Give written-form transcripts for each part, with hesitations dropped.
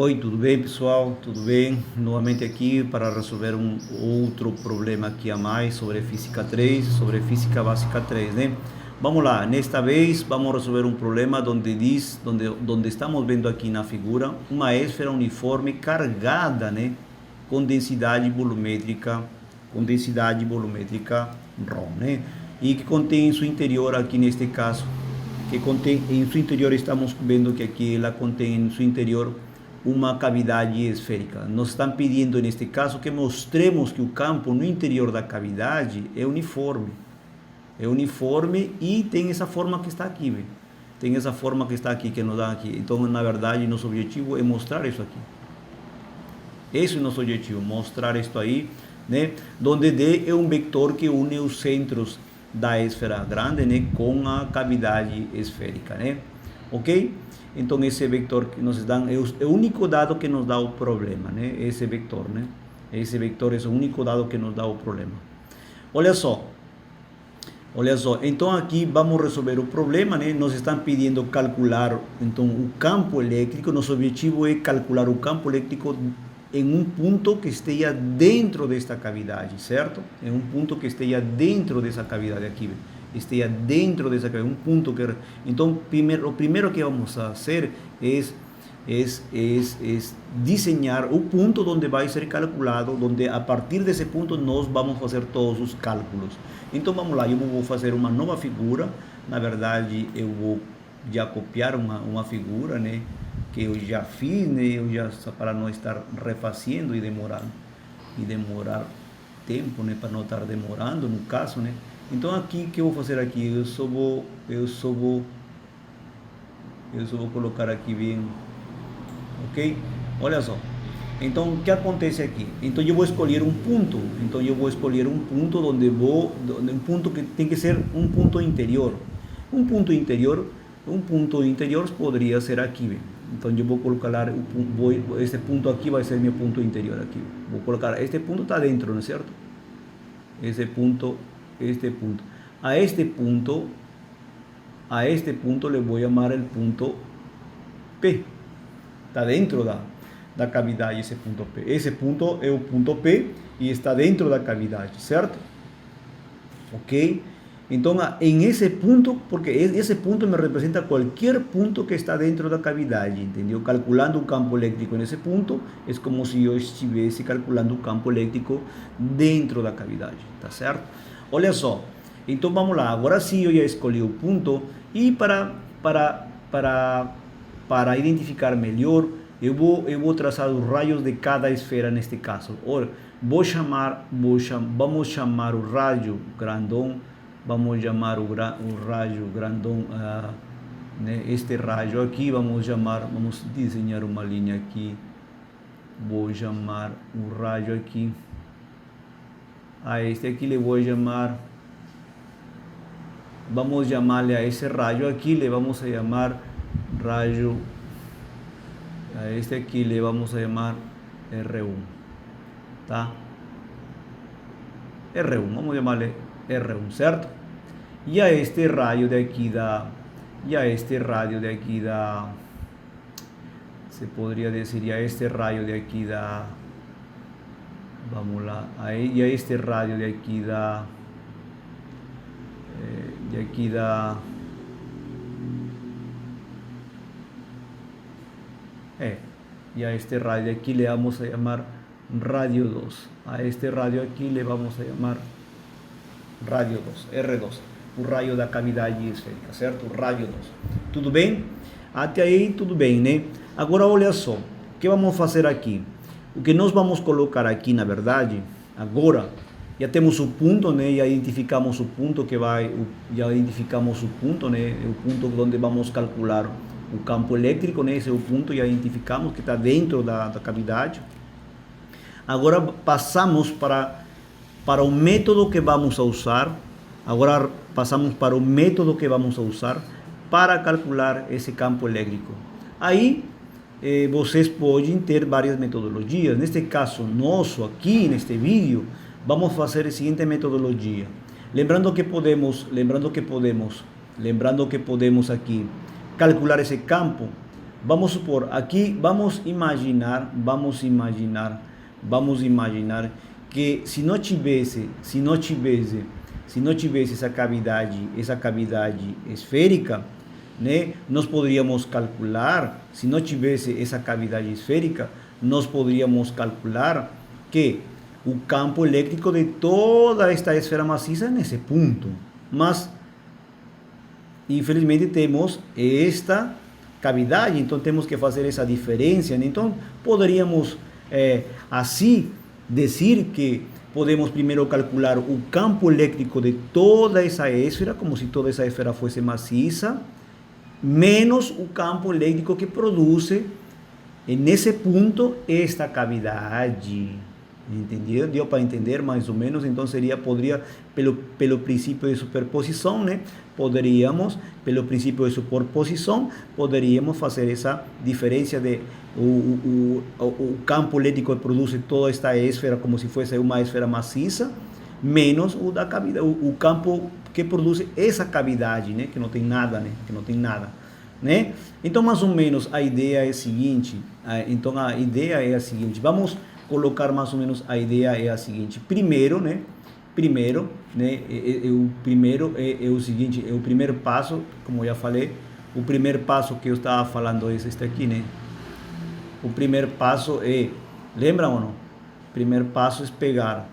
Oi, tudo bem, pessoal? Tudo bem? Novamente aqui para resolver um outro problema aqui a mais sobre física 3, sobre física básica 3, né? Vamos lá, nesta vez vamos resolver um problema onde estamos vendo aqui na figura uma esfera uniforme carregada, né, com densidade volumétrica ρ, né? E que contém em seu interior aqui neste caso, que contém em seu interior, estamos vendo que aqui ela contém em seu interior uma cavidade esférica. Nos estão pedindo neste caso que mostremos que o campo no interior da cavidade é uniforme. É uniforme e tem essa forma que está aqui, véio. Tem essa forma que está aqui, que nos dá aqui. Então, na verdade, nosso objetivo é mostrar isso aqui. Esse é o nosso objetivo, mostrar isso aí, né? Donde D é um vetor que une os centros da esfera grande, né, com a cavidade esférica, né? Ok? Então esse vetor que nos dá é o único dado que nos dá o problema, né? Esse vetor, né? Esse vetor é o único dado que nos dá o problema. Olha só. Então aqui vamos resolver o problema, né? Nos estão pedindo calcular então o campo elétrico. Nosso objetivo é calcular o campo elétrico em um ponto que esteja dentro desta cavidade, certo? Em um ponto que esteja dentro dessa cavidade aqui, esteja dentro dessa cavidade, um ponto que... Então, o primeiro que vamos fazer é desenhar o ponto onde vai ser calculado, onde a partir desse ponto nós vamos fazer todos os cálculos. Então, vamos lá, eu vou fazer uma nova figura. Na verdade, eu vou já copiar uma figura, né, que eu já fiz, né, para não estar refazendo e demorar tempo, né, para não estar demorando no caso, né. Então aqui que eu vou fazer aqui, eu só vou colocar aqui bem, ok? Olha só. Então o que acontece aqui? Então eu vou escolher um ponto. Então eu vou escolher um ponto um ponto que tem que ser um ponto interior. Um ponto interior poderia ser aqui, bem. Então eu vou colocar este ponto aqui vai ser meu ponto interior aqui. Vou colocar este ponto está dentro, não é certo? Este ponto. A este punto le vou chamar o ponto P. Está dentro da cavidade esse ponto P. Esse ponto é o ponto P e está dentro da cavidade, certo? Ok? Então, em esse ponto, porque esse ponto me representa qualquer ponto que está dentro da cavidade, entendeu? Calculando o campo elétrico nesse ponto, é como se eu estivesse calculando o campo elétrico dentro da cavidade, tá certo? Olha só, então vamos lá, agora sim eu já escolhi o ponto, e para identificar melhor, eu vou traçar os raios de cada esfera neste caso. Ora, vamos chamar o raio grandão. Vamos chamar o raio grandão, né, este raio aqui, vamos desenhar uma linha aqui, vou chamar o raio aqui, a este aqui le vou chamar, vamos chamarle a esse raio aqui, le vamos a chamar raio, a este aqui le vamos a chamar R1, tá? R1, vamos chamarle R1, certo? E a este raio de aqui se poderia dizer, e a este raio de aqui vamos lá, e a este raio de aqui e a este raio de aqui le vamos a chamar radio 2, a este raio aqui le vamos a chamar radio 2, R2, o raio da cavidade esférica, certo? Raio 2. Tudo bem? Até aí tudo bem, né? Agora olha só, o que vamos fazer aqui? O que nós vamos colocar aqui, na verdade, agora, já temos o ponto, né? Já identificamos o ponto né? O ponto onde vamos calcular o campo elétrico, né? Esse é o ponto, já identificamos que está dentro da cavidade. Agora passamos para o método que vamos a usar. Agora passamos para o método que vamos a usar para calcular esse campo elétrico. Aí vocês podem ter várias metodologias. Neste caso nosso aqui neste vídeo, vamos fazer a seguinte metodologia. Lembrando que podemos aqui calcular esse campo vamos supor, aqui vamos imaginar que se não tivesse essa cavidade esférica, né, nós poderíamos calcular, se não tivesse essa cavidade esférica, nós poderíamos calcular que o campo elétrico de toda esta esfera maciça é nesse ponto. Mas, infelizmente, temos esta cavidade, então temos que fazer essa diferença. Né? Então, poderíamos, assim, dizer que podemos primeiro calcular o campo elétrico de toda essa esfera, como se toda essa esfera fosse maciça, menos o campo elétrico que produz, nesse ponto, esta cavidade. Entendeu? Deu para entender mais ou menos? Então poderia, pelo princípio de superposição, né? Pelo princípio de superposição, poderíamos fazer essa diferença de o campo elétrico que produz toda esta esfera, como se fosse uma esfera maciça, menos o da cavidade, o campo que produz essa cavidade, né? Que não tem nada, né? Que não tem nada, né? Então, mais ou menos, a ideia é a seguinte. Vamos colocar mais ou menos a ideia é a seguinte. Primeiro, o primeiro é o seguinte, o primeiro passo, como eu já falei, o primeiro passo que eu estava falando é este aqui, né? O primeiro passo é, lembram ou não? O primeiro passo é pegar,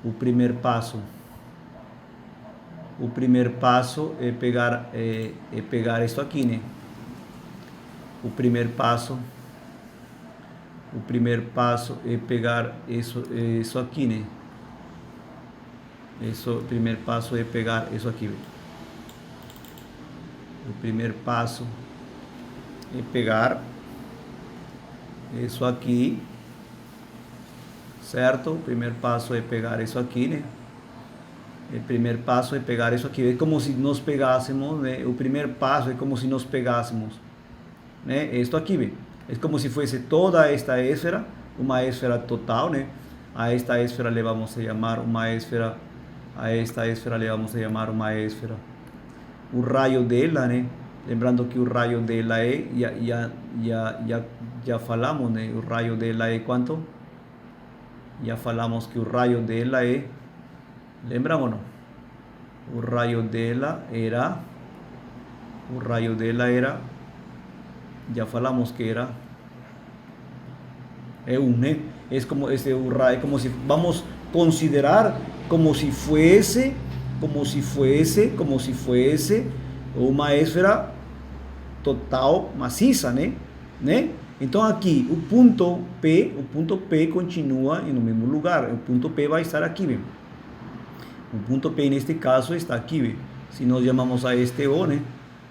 o primeiro passo é pegar isso aqui, né? O primeiro passo é pegar isso aqui, né? O primeiro passo é pegar isso aqui. O primeiro passo é pegar isso aqui, certo? O primeiro passo é pegar isso aqui, né? O primeiro passo é pegar isso aqui. É como se nós pegássemos, né? O primeiro passo é como se nós pegássemos, né? Isto aqui, bem. É como se fosse toda esta esfera, uma esfera total, né? A esta esfera le vamos a chamar uma esfera, a esta esfera le vamos a chamar uma esfera. O raio dela, né? Lembrando que o raio dela é, já falamos, né? O raio dela é quanto? Já falamos que o raio dela é, lembram ou não? O raio dela era, já falamos que era né? É como se vamos considerar como se fuese uma esfera total maciça, né? Então aqui o ponto P continua no mesmo lugar. O ponto P vai estar aqui, bem. O ponto P neste caso está aqui, bem. Se nós chamamos a este O, né?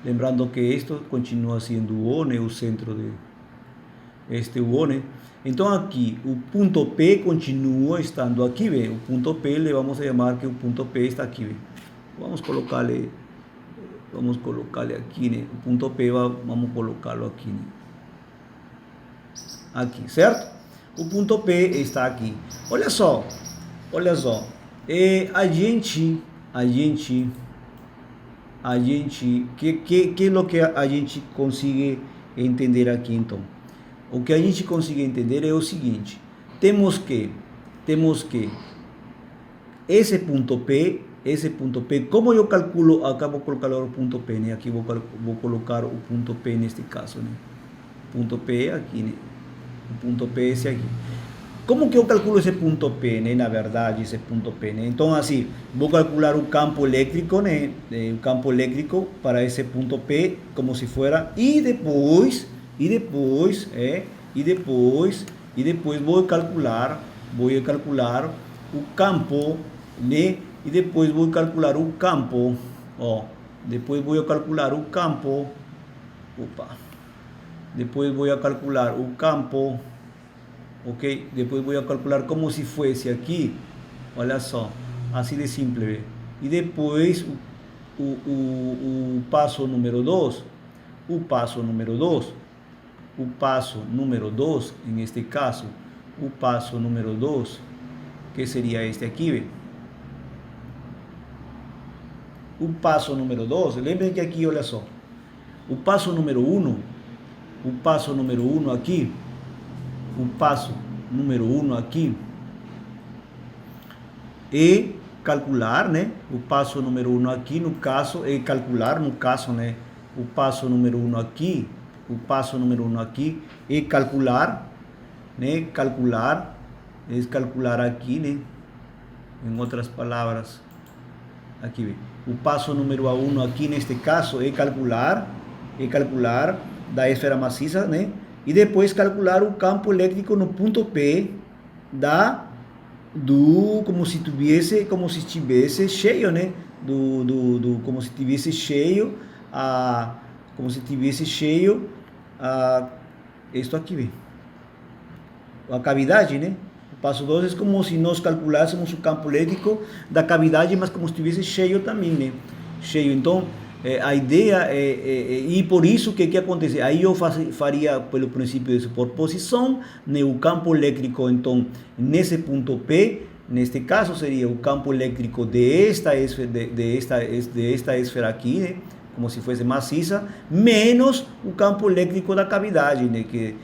Lembrando que isto continua sendo o O, né? O centro de este O, né? Então aqui o ponto P continua estando aqui, bem. O ponto P le vamos a chamar que o ponto P está aqui, bem. Vamos colocar-lhe aqui, né? O ponto P vamos colocá-lo aqui, né? Aqui, certo? O ponto P está aqui. Olha só. A gente que é o que a gente consegue entender aqui, então? O que a gente consegue entender é o seguinte: temos que esse ponto P, como eu calculo, acabo de colocar o ponto P, né? Aqui vou colocar o ponto P neste caso, né? O ponto P é aqui, né? O ponto P é esse aqui. Como que eu calculo esse ponto P, né? Na verdade, esse ponto P, né? Então, assim, vou calcular o campo elétrico, né? O campo elétrico para esse ponto P, como se fora, e depois vou calcular o campo, né? E depois vou calcular o campo, ó. Depois vou calcular o campo, depois vou calcular o campo, ok? Depois vou calcular como se fosse aqui, olha só, assim de simples. E depois o passo número 2, o passo número 2, neste caso, o passo número 2, que seria este aqui, bem? O passo número 2, lembrem que aqui, olha só, o passo número 1 o passo número 1 aqui, o passo número 1 aqui é calcular, né? O passo número 1 aqui, no caso, é calcular, no caso, né? O passo número 1 aqui, o passo número 1 aqui é calcular, né? Calcular, é calcular aqui, né? Em outras palavras, aqui, o passo número 1 aqui, neste caso, é calcular da esfera maciça, né? E depois calcular o campo elétrico no ponto P como se estivesse cheio, né? Como se estivesse cheio, isto aqui, a cavidade, né? O passo 2 é como se nós calculássemos o campo elétrico da cavidade, mas como se estivesse cheio também, né? Cheio. Então, a ideia e por isso que acontece? Aí eu faria pelo princípio de superposição, né? O campo elétrico, então, nesse ponto P, neste caso seria o campo elétrico desta esfera aqui, né? Como se fosse maciça, menos o campo elétrico da cavidade, né? Que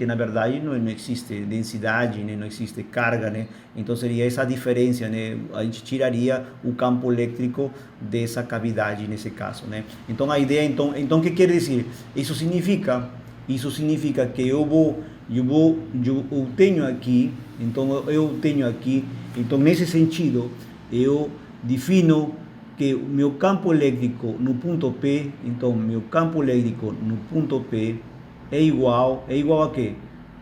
na verdade não existe densidade, né? Não existe carga, né? Então seria essa diferença, né? A gente tiraria o campo elétrico dessa cavidade nesse caso, né? Então a ideia, então o que quer dizer? Isso significa que eu tenho aqui, então nesse sentido eu defino que o meu campo elétrico no ponto P, então meu campo elétrico no ponto P é igual a quê?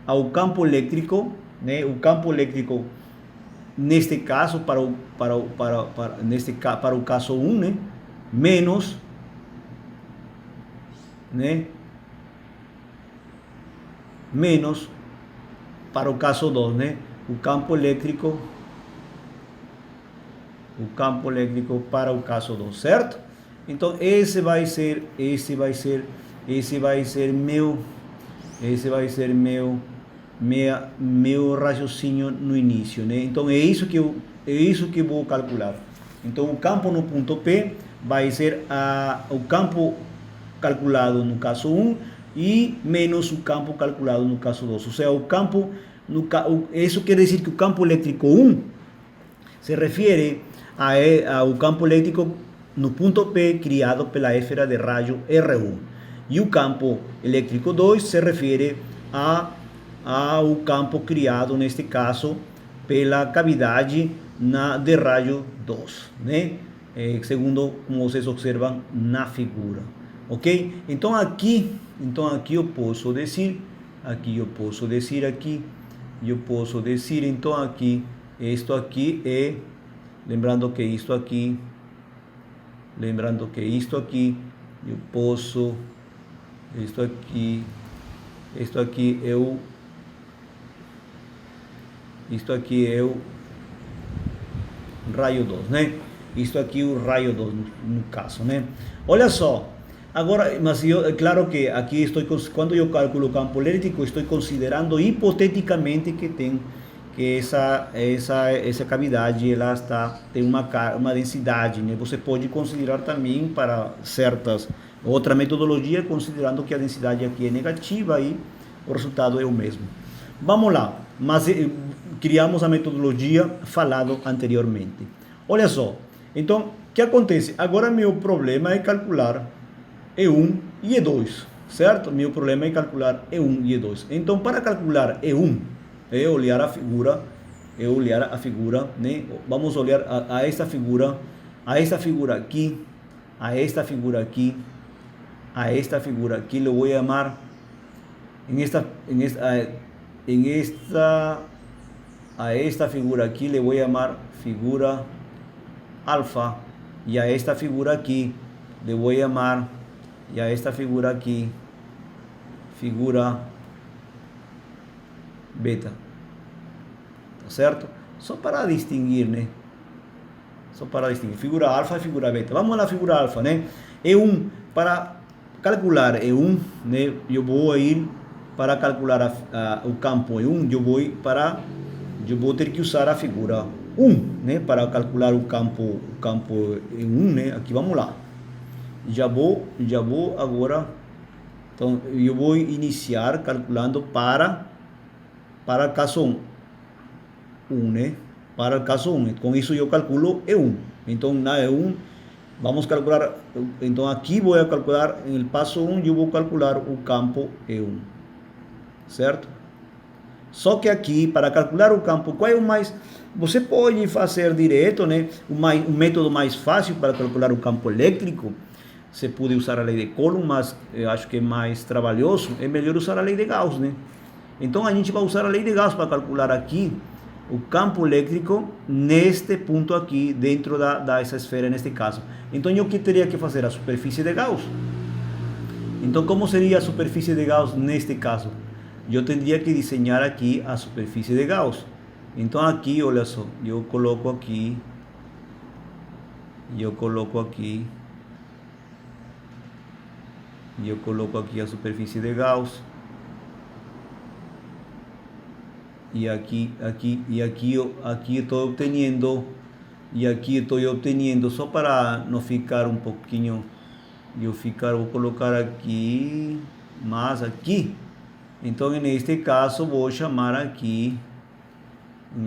Ao campo elétrico, né? O campo elétrico neste caso para o caso 1, né? Menos, né? Menos para o caso 2, né? O campo elétrico para o caso 2, certo? Então esse vai ser meu raciocínio no início, né? Então é isso que eu vou calcular. Então o campo no ponto P vai ser o campo calculado no caso 1 e menos o campo calculado no caso 2. Ou seja, isso quer dizer que o campo elétrico 1 se refere ao campo elétrico no ponto P criado pela esfera de raio R1. E o campo elétrico 2 se refere ao campo criado, neste caso, pela cavidade de raio 2, né? Segundo como vocês observam na figura, ok? Então aqui eu posso dizer, então aqui, isto aqui é, lembrando que isto aqui, eu posso, isto aqui é o raio 2, né? Isto aqui é o raio 2 no caso, né? Olha só, agora, mas é claro que aqui quando eu calculo o campo elétrico, estou considerando hipoteticamente que essa cavidade tem uma densidade, né? Você pode considerar também para outra metodologia, considerando que a densidade aqui é negativa e o resultado é o mesmo. Vamos lá, mas criamos a metodologia falado anteriormente. Olha só, então, o que acontece? Agora meu problema é calcular E1 e E2, certo? Meu problema é calcular E1 e E2. Então, para calcular E1, é olhar a figura, né? Vamos olhar a esta figura aqui, a esta figura aqui, le voy a llamar, a esta figura aquí le voy a llamar figura alfa, y a esta figura aquí le voy a llamar, y a esta figura aquí figura beta, ¿tá certo? Só para distinguir, né? Só para distinguir figura alfa e figura beta. Vamos à figura alfa, né? Para calcular E1, né? Eu vou ir para calcular o campo E1, eu vou ter que usar a figura 1, né? Para calcular o campo E1, né? Aqui vamos lá. Já vou agora Então, eu vou iniciar calculando para o caso 1, né? Para o caso 1. Com isso eu calculo E1. Então, na E1, vamos calcular. Então, aqui vou calcular, no passo 1, eu vou calcular o campo E1. Certo? Só que aqui, para calcular o campo, qual é o mais... Você pode fazer direto, né? O método mais fácil para calcular o campo elétrico. Você pode usar a lei de Coulomb, mas eu acho que é mais trabalhoso. É melhor usar a lei de Gauss, né? Então a gente vai usar a lei de Gauss para calcular aqui o campo elétrico neste ponto aqui, dentro dessa esfera, neste caso. Então eu que teria que fazer? A superfície de Gauss. Então como seria a superfície de Gauss neste caso? Eu teria que desenhar aqui a superfície de Gauss. Então aqui, olha só, eu coloco aqui a superfície de Gauss. E aqui estou obteniendo, só para não ficar um pouquinho, vou colocar aqui, mais aqui. Então, neste caso, vou chamar aqui, o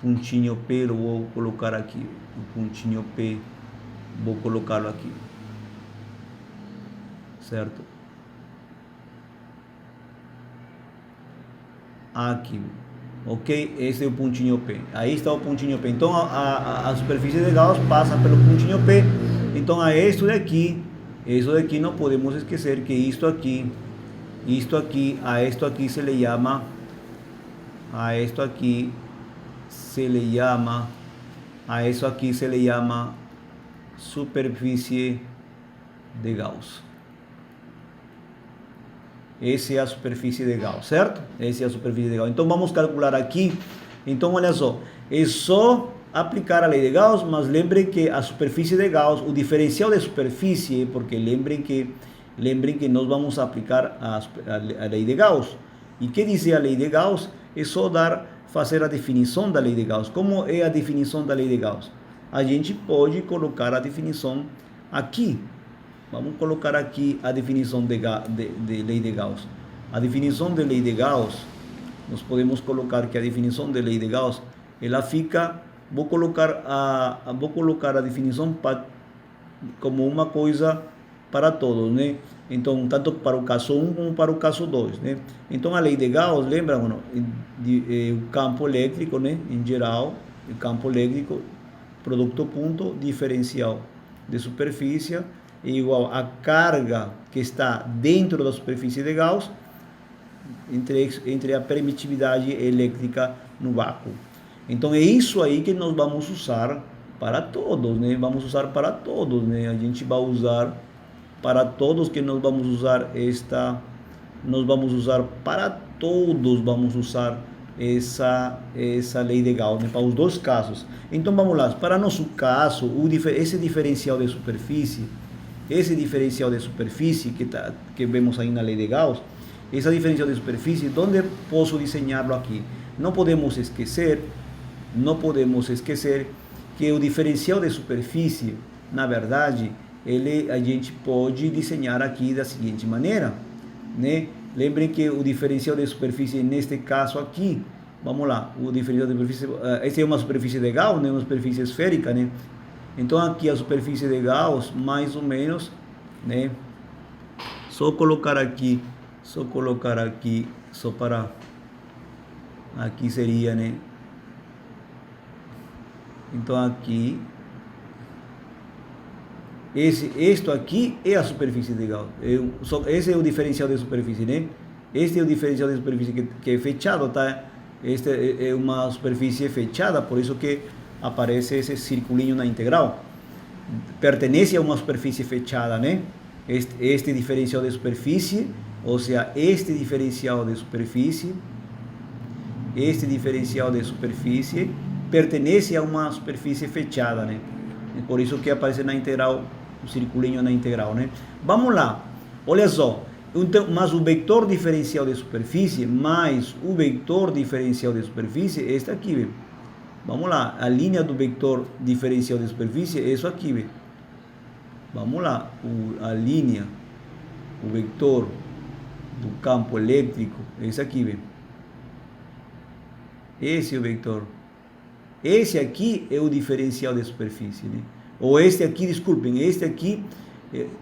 pontinho P, eu vou colocar aqui, o pontinho P, vou colocá-lo aqui, certo? Aqui, ok? Esse é o pontinho P, aí está o pontinho P. Então, a superfície de Gauss passa pelo pontinho P. Então, a isso daqui não podemos esquecer que isto aqui se le llama, superfície de Gauss. Essa é a superfície de Gauss, certo? Essa é a superfície de Gauss. Então vamos calcular aqui. Então olha só, é só aplicar a lei de Gauss, mas lembrem que a superfície de Gauss, o diferencial de superfície, porque lembrem que nós vamos aplicar a lei de Gauss. E que diz a lei de Gauss? É só fazer a definição da lei de Gauss. Como é a definição da lei de Gauss? A gente pode colocar a definição aqui. Vamos colocar aqui a definição de lei de Gauss. A definição de lei de Gauss, nós podemos colocar que a definição de lei de Gauss, ela fica, vou colocar a definição como uma coisa para todos, né? Então, tanto para o caso 1 como para o caso 2, né? Então, a lei de Gauss, lembra, o campo elétrico, né? Em geral, o campo elétrico, produto ponto diferencial de superfície é igual a carga que está dentro da superfície de Gauss entre a permitividade elétrica no vácuo. Então, é isso aí que nós vamos usar para todos, né? Vamos usar para todos, né? A gente vai usar para todos, que nós vamos usar para todos, vamos usar essa lei de Gauss, né, para os dois casos. Então vamos lá, para nosso caso, esse diferencial de superfície que vemos aí na lei de Gauss, essa diferencial de superfície, onde posso desenhá-lo aqui? Não podemos esquecer que o diferencial de superfície, na verdade, a gente pode desenhar aqui da seguinte maneira, né? Lembrem que o diferencial de superfície, neste caso aqui, vamos lá, o diferencial de superfície, essa é uma superfície de Gauss, né? Uma superfície esférica, né? Então aqui a superfície de Gauss, mais ou menos, né? Só colocar aqui, só para, aqui seria, né? Então aqui, isto aqui é a superfície de Gauss. Esse é o diferencial de superfície, né? Este é o diferencial de superfície que é fechado, tá? Este é uma superfície fechada, por isso que aparece esse circulinho na integral. Pertence a uma superfície fechada, né? Este diferencial de superfície, ou seja, este diferencial de superfície pertence a uma superfície fechada, né? Por isso que aparece na integral, o circulinho na integral, né? Vamos lá, olha só, então, mas o vetor diferencial de superfície mais o vetor diferencial de superfície é este aqui, viu? Vamos lá, a linha do vetor diferencial de superfície é isso aqui, viu? Vamos lá, a linha o vector do campo elétrico, esse aqui, vê. Esse é o vector. Esse aqui é o diferencial de superfície, né? Ou este aqui, desculpem, este aqui,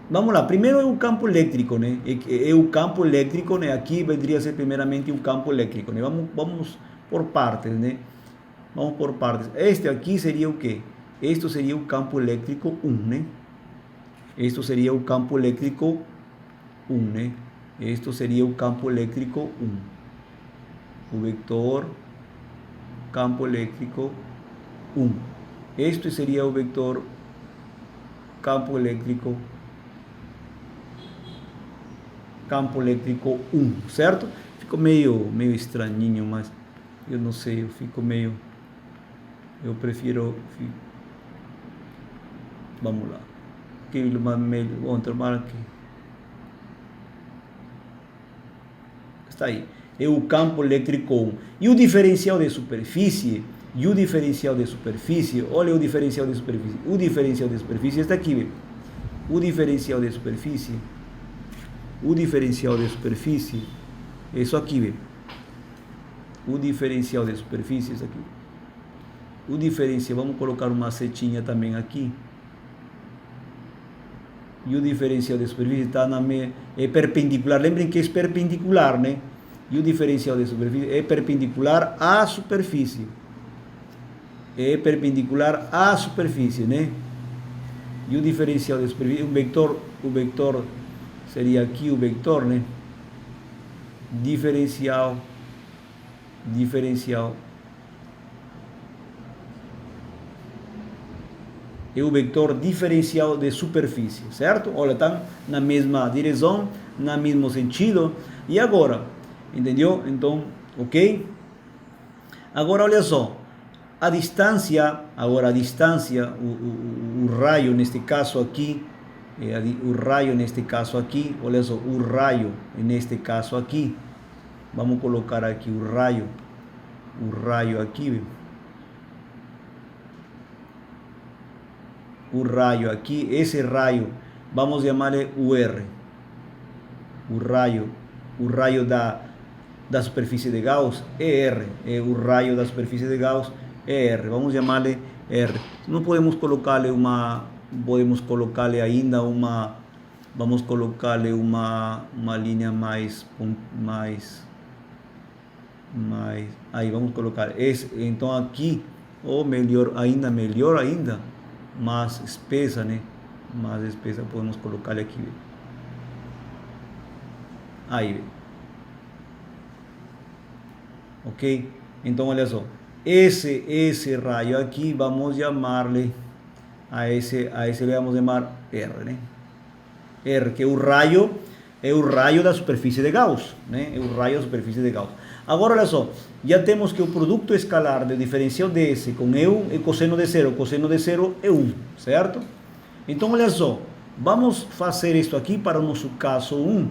vamos lá, primeiro é o campo elétrico, né? É o campo elétrico, né? Aqui vendria a ser primeiramente o campo elétrico, né? Vamos por partes, né? Vamos por partes. Este aqui seria o quê? Este seria o campo elétrico 1, né? Este seria o campo elétrico 1, né? Este seria o campo elétrico 1. O vector campo elétrico 1. Este seria o vector campo elétrico 1, certo? Ficou meio estranhinho, mas eu não sei, eu prefiro, vamos lá, vamos tomar aqui, está aí, é o campo elétrico 1, e o diferencial de superfície, olha o diferencial de superfície, está aqui, o diferencial de superfície, isso aqui, o diferencial de superfície, isso aqui, vamos colocar uma setinha também aqui, e o diferencial de superfície está é perpendicular, lembrem que é perpendicular, né? E o diferencial de superfície é perpendicular à superfície, né? E o diferencial de superfície, o vector seria aqui o vector, né? Diferencial é o vector diferencial de superfície, certo? Olha, estão na mesma direção, no mesmo sentido. E agora, entendeu? Então, ok? Agora, olha só, a distância, o raio neste caso aqui, olha só, o raio neste caso aqui, vamos colocar aqui o raio aqui, esse raio, vamos chamar-lhe o R, o raio da superfície de Gauss é R, o raio da superfície de Gauss é R, vamos chamar-lhe R. Não podemos colocar-lhe ainda vamos colocar-lhe uma linha mais, aí vamos colocar esse, então aqui, ou melhor ainda, mais espessa, né? Mais espessa, podemos colocar aqui. Aí, ok? Então, olha só, esse raio aqui, vamos chamar-lhe a esse le vamos chamar R, né? R, que é o raio da superfície de Gauss, né? É o raio da superfície de Gauss. Agora, olha só, já temos que o produto escalar do diferencial desse com E1 é cosseno de zero. Cosseno de zero é 1, certo? Então, olha só, vamos fazer isso aqui para o nosso caso 1.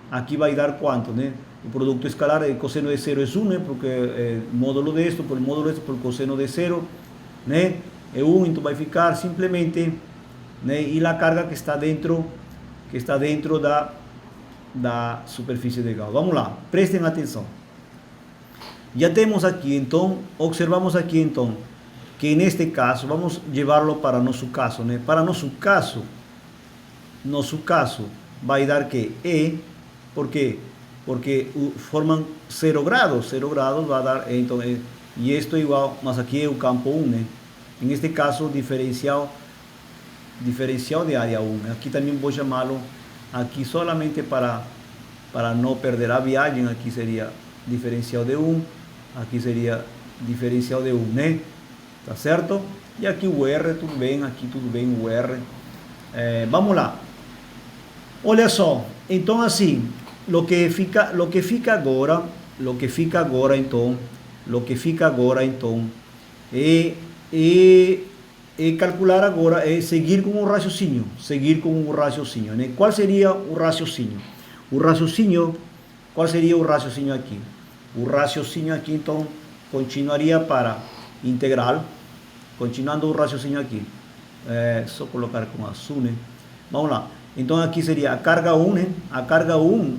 Aqui vai dar quanto, né? O produto escalar de cosseno de zero é 1, né? Porque é módulo deste por módulo deste por cosseno de zero, né? É 1, então vai ficar simplesmente, né? E a carga que está dentro da superfície de Gauss. Vamos lá, prestem atenção. Já temos aqui, então, observamos aqui, então, que neste caso, vamos levá-lo para nosso caso, né? Para nosso caso vai dar que E, por quê? Porque formam 0 graus vai dar, então, e isto é igual, mas aqui é o campo 1, né? Em este caso, diferencial de área 1, né? Aqui também vou chamá-lo, aqui solamente para não perder a viagem, aqui seria diferencial de 1, aqui seria diferencial de 1, né? Tá certo? E aqui o R, tudo bem, aqui tudo bem o R. Vamos lá. Olha só, então assim, lo que fica agora, então, é calcular agora, é seguir com o raciocínio, né? Qual seria o raciocínio? Qual seria o raciocínio aqui? O raciocínio aqui, então, continuaria para integral, continuando o raciocínio aqui, só colocar com azul, né? Vamos lá, Então aqui seria a carga 1, né? A carga 1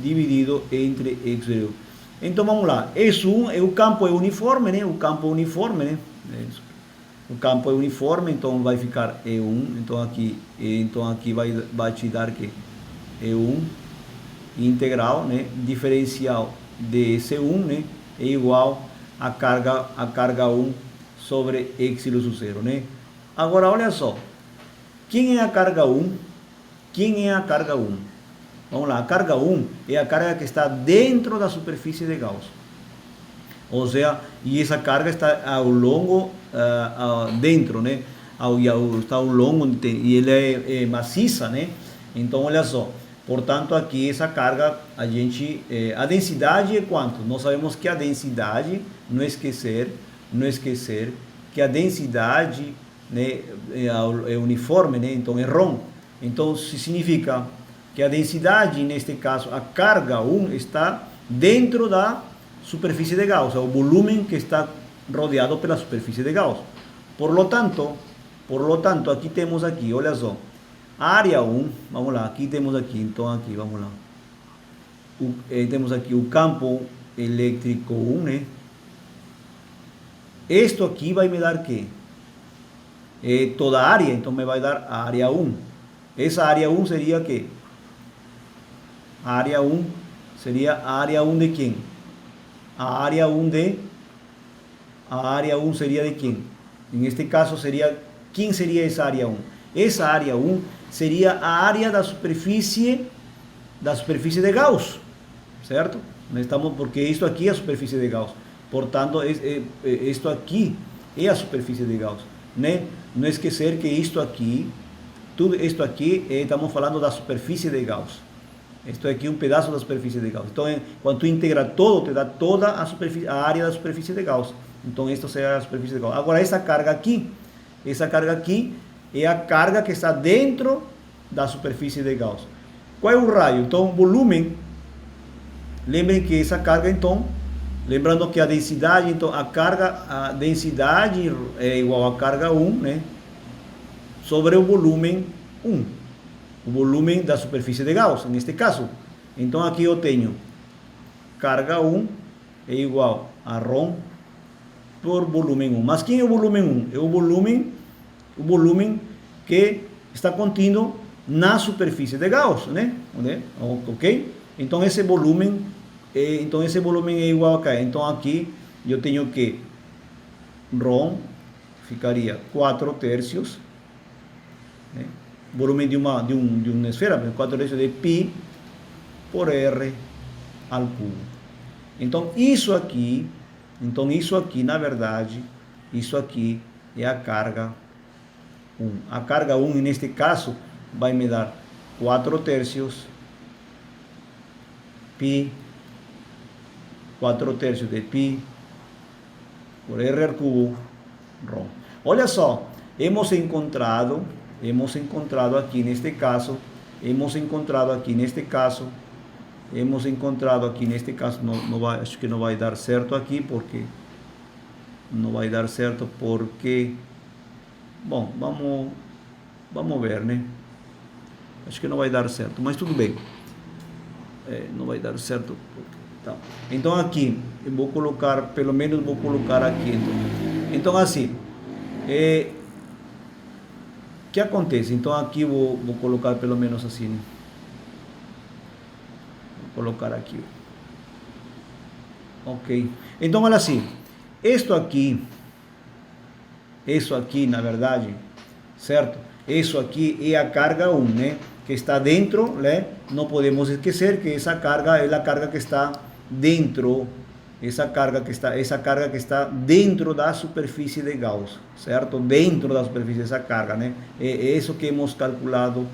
dividido entre x vezes. Então vamos lá, isso o campo é uniforme, né? O campo é uniforme, né? O campo é uniforme, então vai ficar E1, então aqui vai te dar que E1 integral, né? Diferencial de S1, né? É igual a carga 1 sobre x elevado a 0, né? Agora olha só, quem é a carga 1? Quem é a carga 1? Vamos lá, a carga 1 é a carga que está dentro da superfície de Gauss. Ou seja, e essa carga está ao longo, dentro, né? Está ao longo, e ela é maciça, né? Então, olha só. Portanto, aqui essa carga, a densidade é quanto? Nós sabemos que a densidade, não esquecer que a densidade, né, é uniforme, né? Então é ρ. Então, isso significa que a densidade, neste caso, a carga 1 está dentro da superfície de Gauss, o volume que está rodeado pela superfície de Gauss. Por lo tanto, aqui temos aqui, olha só, a área 1, vamos lá, aqui temos aqui, então aqui, vamos lá, temos aqui o campo elétrico 1, né? Isto aqui vai me dar que? Toda a área, então me vai dar a área 1. Essa área 1 seria que? A área 1 seria a área 1 de quem? A área 1 seria de quem? Em este caso seria, quem seria essa área 1? Essa área 1 seria a área da superfície de Gauss, certo? Porque isto aqui é a superfície de Gauss. Portanto, isto aqui é a superfície de Gauss, né? Não esquecer que isto aqui, tudo isto aqui, estamos falando da superfície de Gauss. Isto aqui é um pedaço da superfície de Gauss. Então, quando tu integra todo, te dá toda a área da superfície de Gauss. Então, esta será a superfície de Gauss. Agora, essa carga aqui é a carga que está dentro da superfície de Gauss. Qual é o raio? Então, volume. Lembrem que essa carga, então, lembrando que a densidade, então, a densidade é igual a carga 1, né? Sobre o volume 1. O volume da superfície de Gauss, neste caso. Então, aqui eu tenho carga 1 é igual a ρ por volume 1. Mas quem é o volume 1? É o volume que está contido na superfície de Gauss, né? Ok? Então, esse volume é igual a quê? Então, aqui eu tenho que ρ ficaria 4 terços, né? Volume de uma esfera, 4 terços de π por r ao cubo. Então isso aqui, na verdade, isso aqui é a carga 1. A carga 1, neste caso, vai me dar 4 terços π, 4 terços de π por r ao cubo, ρ. Olha só, hemos encontrado aqui neste caso, não vai, acho que não vai dar certo aqui, porque bom, vamos ver, né? Acho que não vai dar certo, mas tudo bem. Não vai dar certo. Tá. Então aqui, eu vou colocar, pelo menos vou colocar aqui. Então assim, o que acontece? Então aqui vou colocar pelo menos assim, né? Vou colocar aqui. Ok. Então olha assim, isso aqui na verdade, certo? Isso aqui é a carga 1, né? Que está dentro, né? Não podemos esquecer que essa carga é a carga que está dentro, essa carga que está dentro da superfície de Gauss, certo? Dentro da superfície dessa carga, né? É isso que hemos calculado,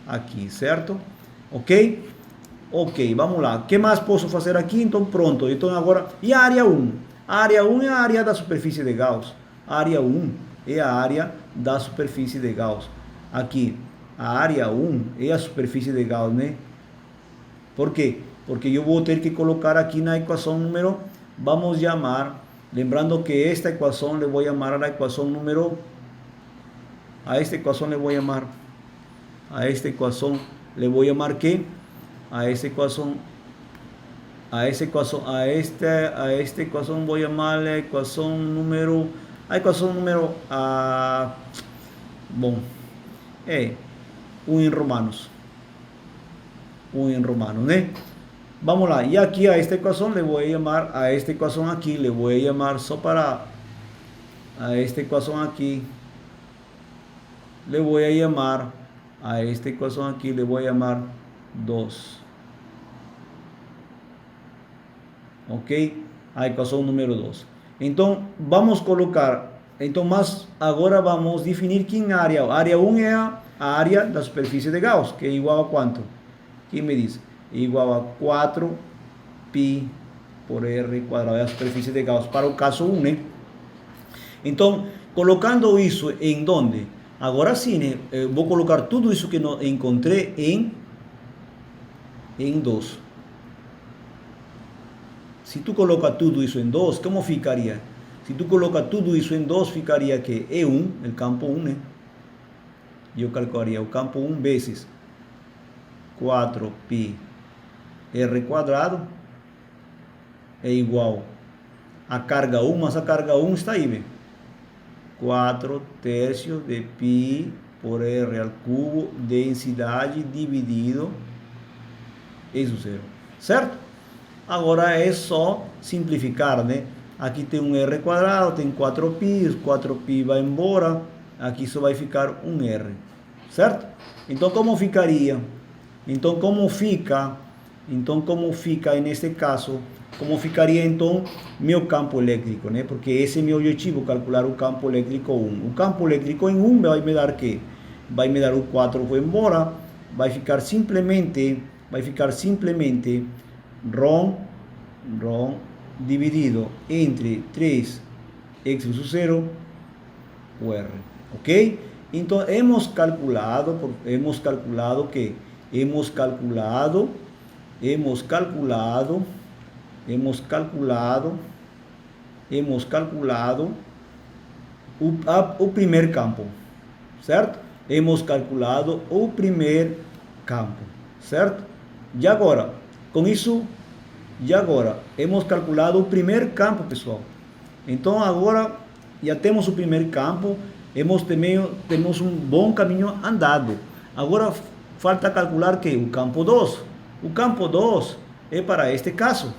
aqui, certo? Ok? Ok, vamos lá. O que mais posso fazer aqui? Então pronto. Então agora, e a área 1? A área 1 é a área da superfície de Gauss. A área 1 é a área da superfície de Gauss. Aqui, a área 1 é a superfície de Gauss, né? Por quê? Porque eu vou ter que colocar aqui na equação número, vamos chamar, lembrando que esta equação, le vou chamar a equação número A esta ecuación le voy a llamar, a esta ecuación le voy a llamar ¿qué? A esta ecuación, a esta ecuación voy a llamarle ecuación número, bom, 1 en romanos, 1 en romanos, ¿no? Vamos lá, y aquí a esta ecuación le voy a llamar, a esta ecuación aquí le voy a llamar, só para, a esta ecuación aquí, le voy a llamar, a esta ecuación aquí le voy a llamar 2. Ok? A ecuación número 2. Então, vamos colocar, então, mas agora vamos definir que área. A área 1 é a área da superfície de Gauss, que é igual a quanto? Quem me diz? É igual a 4 pi por r quadrado, é a superfície de Gauss, para o caso 1, né? Então, colocando isso em onde? Agora sim, né? Eu vou colocar tudo isso que eu encontrei em 2. Se tu coloca tudo isso em 2, como ficaria? Se tu coloca tudo isso em 2, ficaria que E1, o campo 1, né? Eu calcularia o campo 1 vezes 4 pi r quadrado é igual a carga 1, mas a carga 1 está aí, né? 4 tercios de pi por r ao cubo, densidade dividido isso zero, certo? Agora é só simplificar, né? Aqui tem um r quadrado, tem 4pi vai embora, aqui só vai ficar um r, certo? Então como ficaria? Então como fica neste caso, como ficaria então meu campo elétrico, né? Porque esse é meu objetivo, calcular o campo elétrico 1. O campo elétrico em 1 vai me dar o quê? Vai me dar o 4 foi embora, vai ficar simplesmente ρ dividido entre 3 x vezes 0 o r, ok? Então hemos calculado que hemos calculado o primeiro campo, certo? Hemos calculado o primeiro campo, certo? E agora, com isso, hemos calculado o primeiro campo, pessoal. Então agora já temos o primeiro campo, temos um bom caminho andado. Agora falta calcular que o campo 2. O campo 2 é para este caso.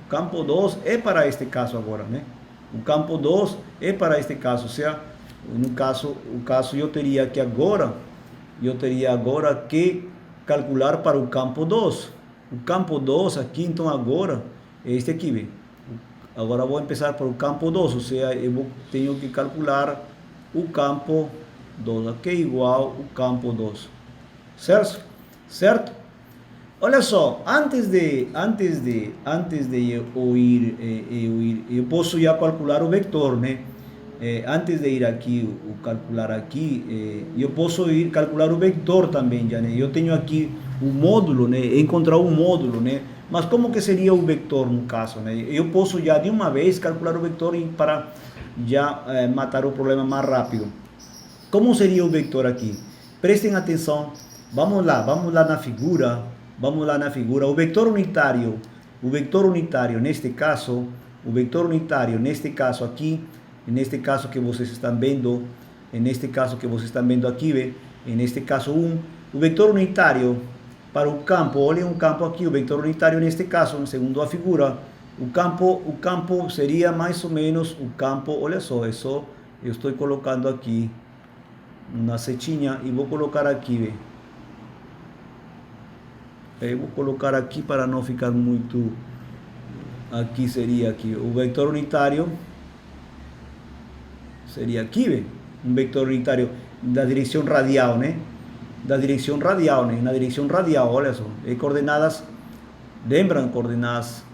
O campo 2 é para este caso agora, né? O campo 2 é para este caso, ou seja, no caso, eu teria agora que calcular para o campo 2. O campo 2 aqui, então agora, é este aqui, vê. Agora vou começar para o campo 2, ou seja, eu tenho que calcular o campo 2, que é igual ao campo 2, certo? Olha só, antes de eu ir, eu posso já calcular o vetor, né? Antes de ir aqui, calcular aqui, eu posso ir calcular o vetor também, já, né? Eu tenho aqui o módulo, né? Encontrar um módulo, né? Mas como que seria o vetor no caso, né? Eu posso já de uma vez calcular o vetor para já matar o problema mais rápido. Como seria o vetor aqui? Prestem atenção. Vamos lá na figura. O vetor unitário neste caso, aqui, neste caso que vocês estão vendo, aqui, vê? Neste caso 1, o vetor unitário para o campo, olhem um campo aqui, o vetor unitário neste caso, segundo a figura, o campo seria mais ou menos o campo, olha só, eu estou colocando aqui uma setinha e vou colocar aqui, vê? Eu vou colocar aqui para não ficar muito, aqui seria aqui, o vetor unitário seria aqui, vê? Um vetor unitário da direção radial, né? Na direção radial, olha só, coordenadas, lembram coordenadas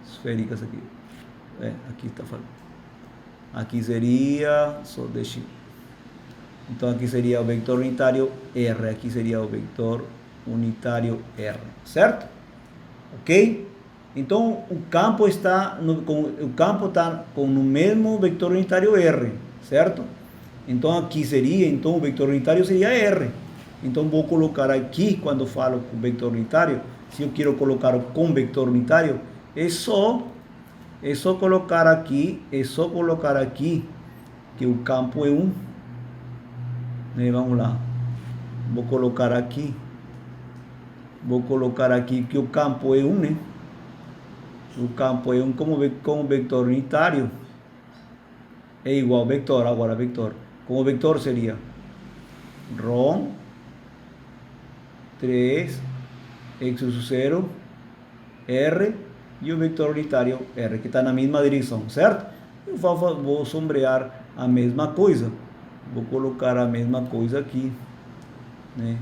esféricas aqui, aqui está falando, aqui seria, só deixe, então aqui seria o vetor unitário R, aqui seria o vetor unitário R, certo? Ok? Então o campo está com o mesmo vetor unitário R, certo? Então aqui seria, então o vetor unitário seria R. Então vou colocar aqui, quando falo com vetor unitário, se eu quero colocar com vetor unitário, é só colocar aqui, que o campo é 1. Né? Vamos lá. Vou colocar aqui que o campo é 1, né? O campo é 1 como vetor unitário. É igual a vector, agora vector. Como vector seria ρ 3 x sub 0 r e o vetor unitário r, que está na mesma direção, certo? Eu vou sombrear a mesma coisa. Vou colocar a mesma coisa aqui, né?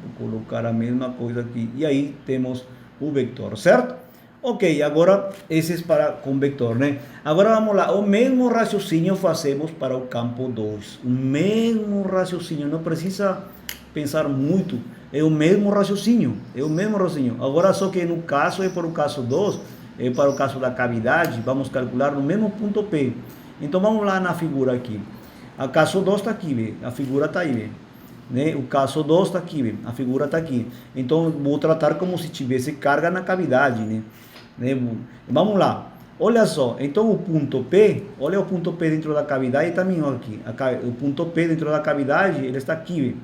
Vou colocar a mesma coisa aqui. E aí temos o vetor, certo? Ok, agora esse é para com vetor, né? Agora vamos lá, o mesmo raciocínio fazemos para o campo 2. O mesmo raciocínio, não precisa pensar muito, é o mesmo raciocínio, Agora só que no caso, para o caso 2, é para o caso da cavidade, vamos calcular no mesmo ponto P. Então vamos lá na figura aqui. O caso 2 está aqui, vê? A figura está aí, vê? Né? O caso 2 está aqui, vê? A figura está aqui. Então vou tratar como se tivesse carga na cavidade, né? Vamos lá, olha só, então o ponto P, olha o ponto P dentro da cavidade também aqui, o ponto P dentro da cavidade, ele está aqui,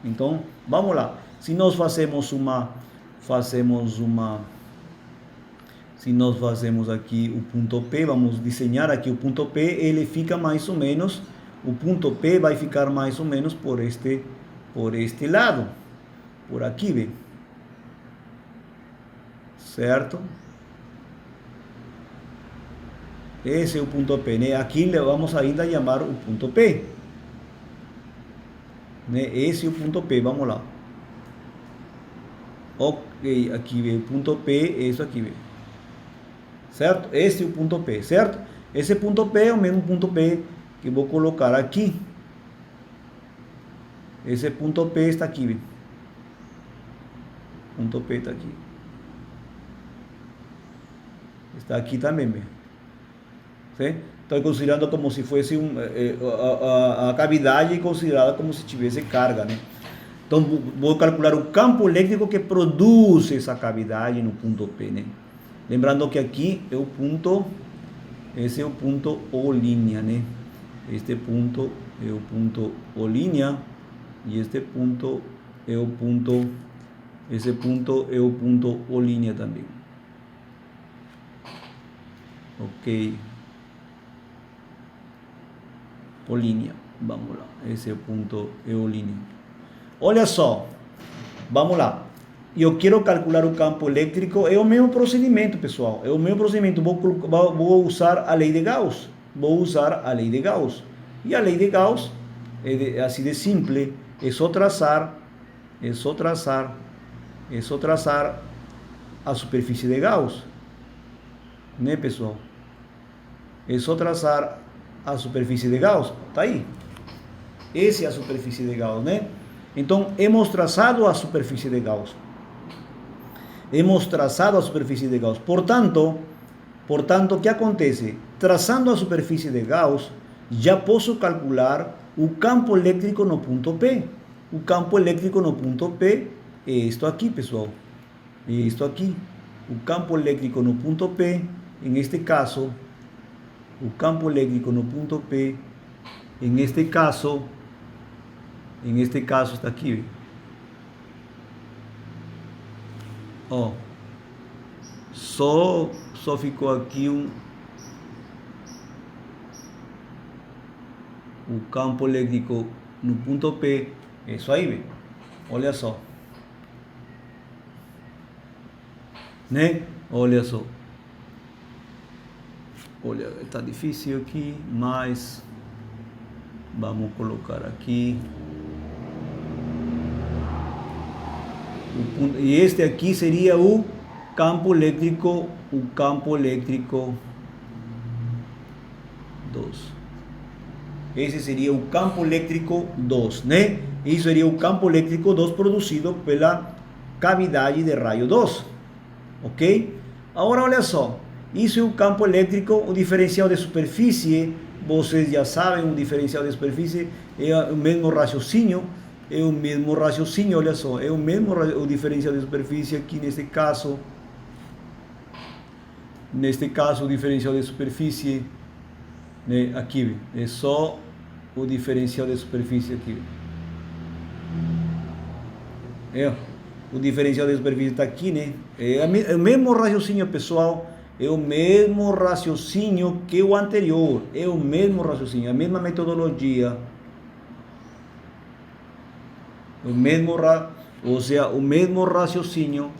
então vamos lá, se nós fazemos aqui o ponto P, vamos desenhar aqui o ponto P, ele fica mais ou menos, o ponto P vai ficar mais ou menos por este lado, por aqui, vê? Certo? Esse é o ponto P, né? Aqui le vamos ainda chamar o ponto P, né? Esse é o ponto P, vamos lá. Ok, aqui vem o ponto P, isso aqui vem. Certo? Esse é o ponto P, certo? Esse ponto P é o mesmo ponto P que vou colocar aqui. Esse ponto P está aqui, vem. Ponto P está aqui. Está aqui também, vem. Estou considerando como se fosse a cavidade considerada como se tivesse carga, né? Então vou calcular o campo elétrico que produz essa cavidade no ponto P, né? Lembrando que aqui é o ponto, esse é o ponto O', né? Este ponto é o ponto O' e este ponto é o ponto, esse ponto é o ponto O' também. Ok. O', vamos lá, esse é o ponto O'. Olha só, vamos lá, eu quero calcular o campo elétrico, é o mesmo procedimento, pessoal, é o mesmo procedimento, vou usar a lei de Gauss, e a lei de Gauss é assim de simples, é só trazar a superfície de Gauss, né, pessoal? É só traçar a superfície de Gauss, tá aí. Essa é a superfície de Gauss, né? Então, hemos traçado a superfície de Gauss. Portanto, o que acontece? Traçando a superfície de Gauss, já posso calcular o campo elétrico no ponto P. O campo elétrico no ponto P é isto aqui, pessoal. É isto aqui. O campo elétrico no ponto P, em este caso, o campo elétrico no ponto P, em este caso está aqui. Ó, só ficou aqui o campo elétrico no ponto P, é isso aí, velho. Olha só, né? Olha só. Olha, está difícil aqui, mas vamos colocar aqui. E este aqui seria o campo elétrico 2. Esse seria o campo elétrico 2, né? Isso seria o campo elétrico 2 produzido pela cavidade de raio 2, ok? Agora olha só. Isso é o campo elétrico, o diferencial de superfície vocês já sabem, um diferencial de superfície é o mesmo raciocínio, olha só, é o mesmo o diferencial de superfície aqui neste caso, o diferencial de superfície, né, aqui, é só o diferencial de superfície aqui. O diferencial de superfície está aqui, né? É o mesmo raciocínio, pessoal. É o mesmo raciocínio que o anterior. É o mesmo raciocínio, a mesma metodologia. O mesmo raciocínio.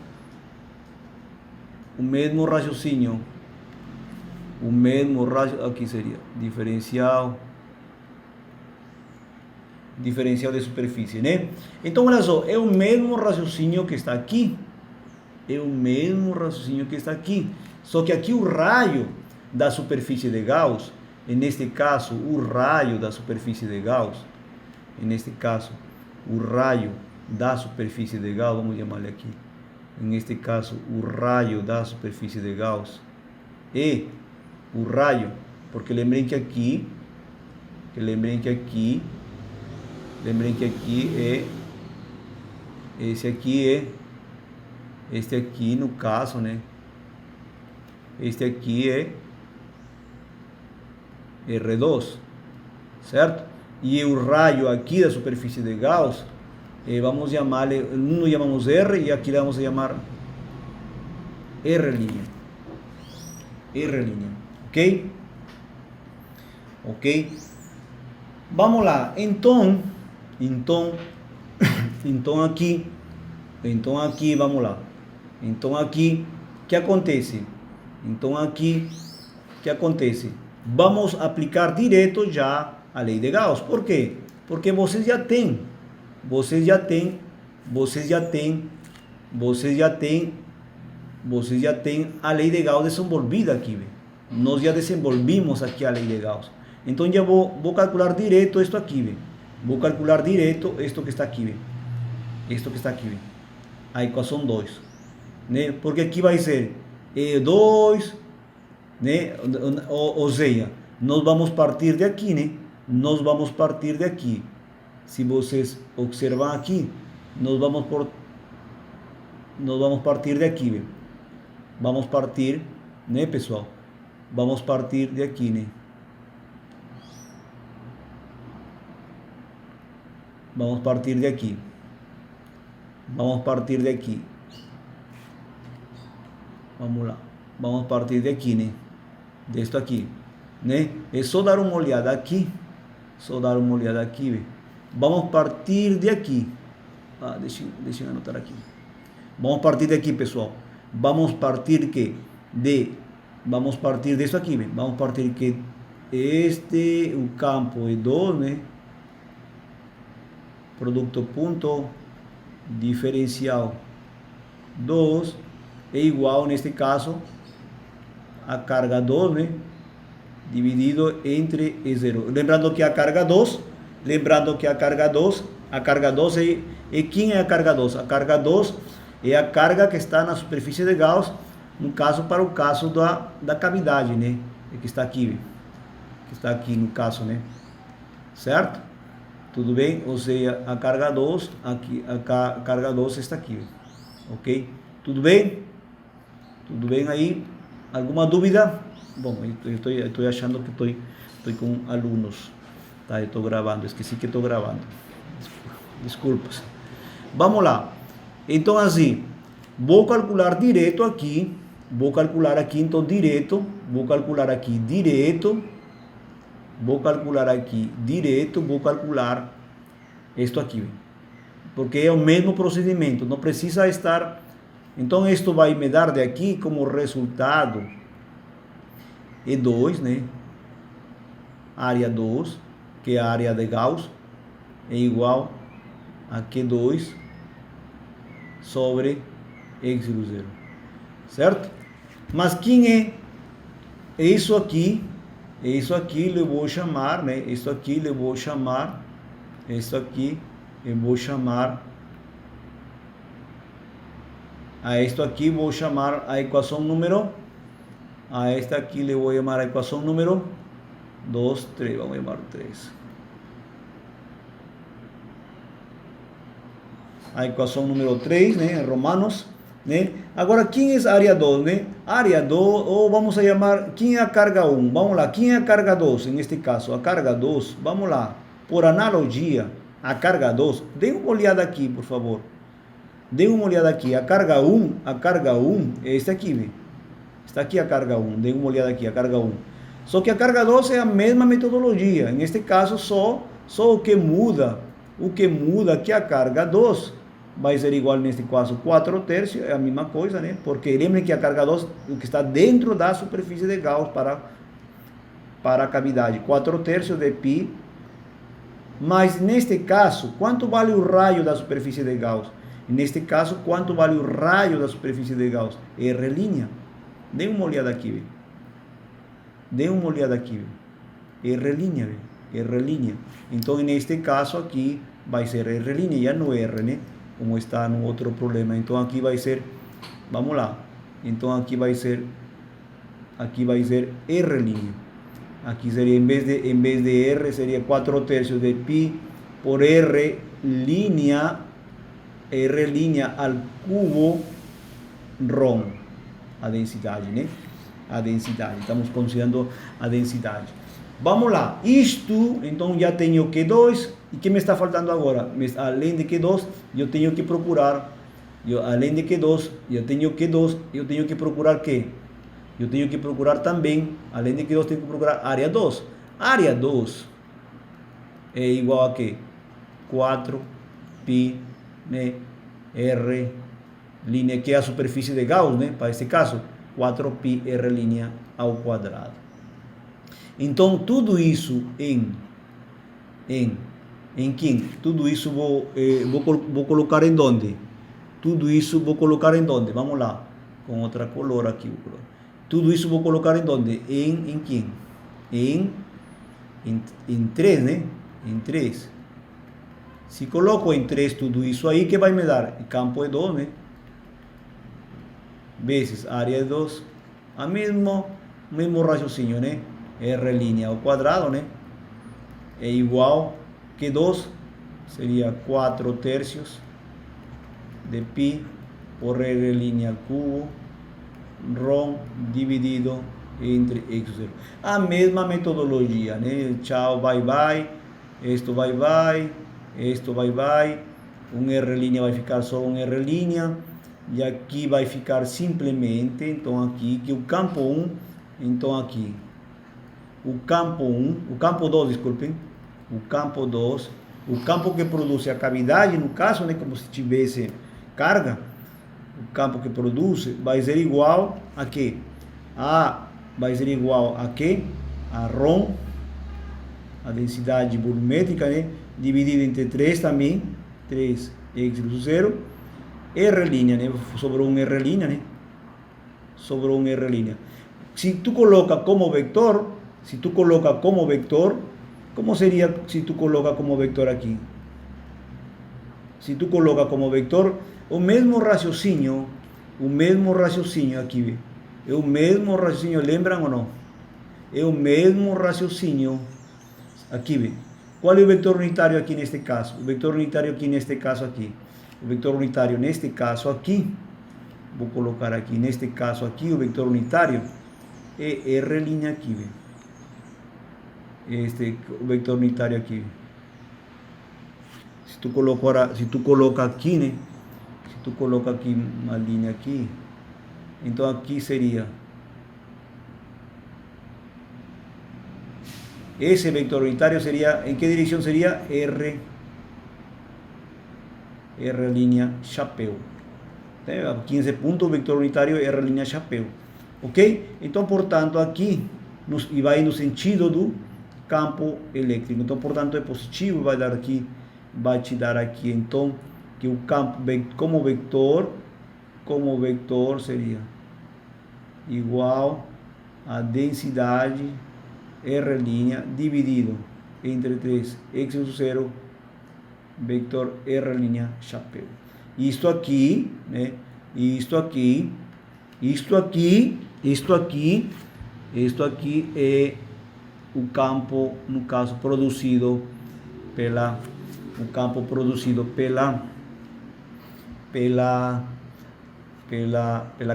Aqui seria diferencial de superfície, né? Então, olha só, é o mesmo raciocínio que está aqui. Só que aqui o raio da superfície de Gauss, neste caso, o raio da superfície de Gauss, vamos chamar ele aqui. Neste caso, o raio da superfície de Gauss é o raio, porque lembrem que aqui é este aqui no caso, né? Este aqui é R2, certo? E o raio aqui da superfície de Gauss, vamos chamar-lhe, um chamamos R e aqui vamos chamar R', ok? Vamos lá, então aqui, vamos lá. Então aqui, o que acontece? Vamos aplicar direto já a lei de Gauss. Por quê? Porque vocês já têm a lei de Gauss desenvolvida aqui. Nós já desenvolvimos aqui a lei de Gauss. Então já vou calcular direto isto aqui. Vou calcular direto isto que está aqui. A equação 2. Né? Porque aqui vai ser E2, né? Ou seja, nós vamos partir de aqui, né? Se vocês observam aqui, nós vamos partir de aqui. Vamos partir, né, pessoal? Vamos partir de aqui, né? Vamos partir de aqui. Vamos lá. Vamos partir de aqui, né? Disto aqui, né? É só dar uma olhada aqui. Vamos partir de aqui. Deixa eu anotar aqui. Vamos partir de aqui, pessoal. Vamos partir disso aqui, né? Vamos partir que o campo é 2, né? Produto ponto diferencial 2 é igual, neste caso, a carga 2, né? Dividido entre E0. Lembrando que a carga 2 é quem é a carga 2? A carga 2 é a carga que está na superfície de Gauss, no caso, para o caso da cavidade, né? Que está aqui no caso, né? Certo? Tudo bem? Ou seja, a carga 2 aqui, a carga 2 está aqui, ok? Tudo bem? Tudo bem aí? Alguma dúvida? Bom, eu estou achando que estou com alunos, tá? Eu estou gravando, esqueci que estou gravando. Desculpas. Vamos lá. Então, assim, vou calcular direto aqui. Vou calcular aqui isto aqui, porque é o mesmo procedimento, não precisa estar. Então, isto vai me dar de aqui como resultado E2, né? Área 2, que é a área de Gauss, é igual a Q2 sobre x0, certo? Mas quem é isso aqui? Isso aqui eu vou chamar, né? Isso aqui eu vou chamar a isto aqui vou chamar a equação número, a esta aqui le vou chamar a equação número 2, 3, vamos chamar 3. A equação número 3, né, Romanos, né? Agora, quem é a área 2, né? Área 2, ou vamos a chamar, quem é a carga 1? Vamos lá, quem é a carga 2? Neste caso, a carga 2, vamos lá, por analogia, a carga 2, dê uma olhada aqui, por favor. Dê uma olhada aqui, a carga 1 é esta aqui, vê? Está aqui a carga 1, dê uma olhada aqui, a carga 1. Só que a carga 2 é a mesma metodologia, neste caso só o que muda aqui a carga 2 vai ser igual neste caso 4 terços, é a mesma coisa, né? Porque lembrem que a carga 2, o que está dentro da superfície de Gauss para a cavidade, 4 terços de π, mas neste caso, quanto vale o raio da superfície de Gauss? Neste caso, quanto vale o raio da superfície de Gauss? R'. Dê uma olhada aqui, viu? Dê uma olhada aqui, viu? R', R'. Então, neste caso aqui, vai ser R', já no R, né? Como está no outro problema. Então, aqui vai ser, vamos lá. Então, aqui vai ser R'. Aqui seria, em vez de R, seria 4 terços de π por R' al cubo ρ, a densidade, né? A densidade, estamos considerando a densidade. Vamos lá, isto, então já tenho Q2, e que me está faltando agora? Além de Q2, eu tenho que procurar, além de Q2, eu tenho que procurar quê? Eu tenho que procurar também, além de Q2, tenho que procurar área 2. Área 2 é igual a quê? 4π, né? R', que é a superfície de Gauss, né? Para esse caso, 4π R' ao quadrado. Então, tudo isso em quem? Tudo isso vou colocar em onde? Tudo isso vou colocar em onde? Vamos lá, com outra color aqui. Tudo isso vou colocar em onde? Em quem? Em 3, né? Em 3. Se coloco em 3 tudo isso aí, que vai me dar? O campo é 2, né? Vezes área é 2. A mesmo raciocínio, né? R' ao quadrado, né? É igual que 2 seria 4 terços de π por R' al cubo ρ dividido entre x0. A mesma metodologia, né? Tchau, bye bye. Esto bye bye. Esto bye bye. Um R' vai ficar só um R'. E aqui vai ficar simplesmente, então aqui, que o campo 1, então aqui, o campo 2, desculpem, o campo 2, o campo que produz a cavidade, no caso, né, como se tivesse carga, o campo que produz vai ser igual a quê? Vai ser igual a quê? A ρ, a densidade volumétrica, né, dividida entre 3 também, 3x0, R', né? Sobrou um R', né? Sobrou um R'. Se tu coloca como vector, como seria se tu coloca como vector aqui? Se tu coloca como vector, o mesmo raciocínio aqui, é o mesmo raciocínio, lembram ou não? É o mesmo raciocínio aqui, qual é o vector unitário aqui neste caso? O vector unitário aqui neste caso aqui. O vector unitário neste caso aqui, vou colocar aqui, neste caso aqui, o vector unitário é R' aqui, o vector unitário aqui. Se tu coloca aqui, né? Se tu coloca aqui uma linha aqui, então aqui seria esse vector unitário seria, em que direção seria? R' chapéu. Aqui nesse ponto o vector unitário é R' chapéu. Ok? Então, portanto, aqui e vai no sentido do campo elétrico. Então, portanto, é positivo, vai te dar aqui, então, que o campo como vector seria igual a densidade R' dividido entre 3 x0 vector R' chapéu. Isto aqui, né? Isto aqui é o campo, no caso, produzido pela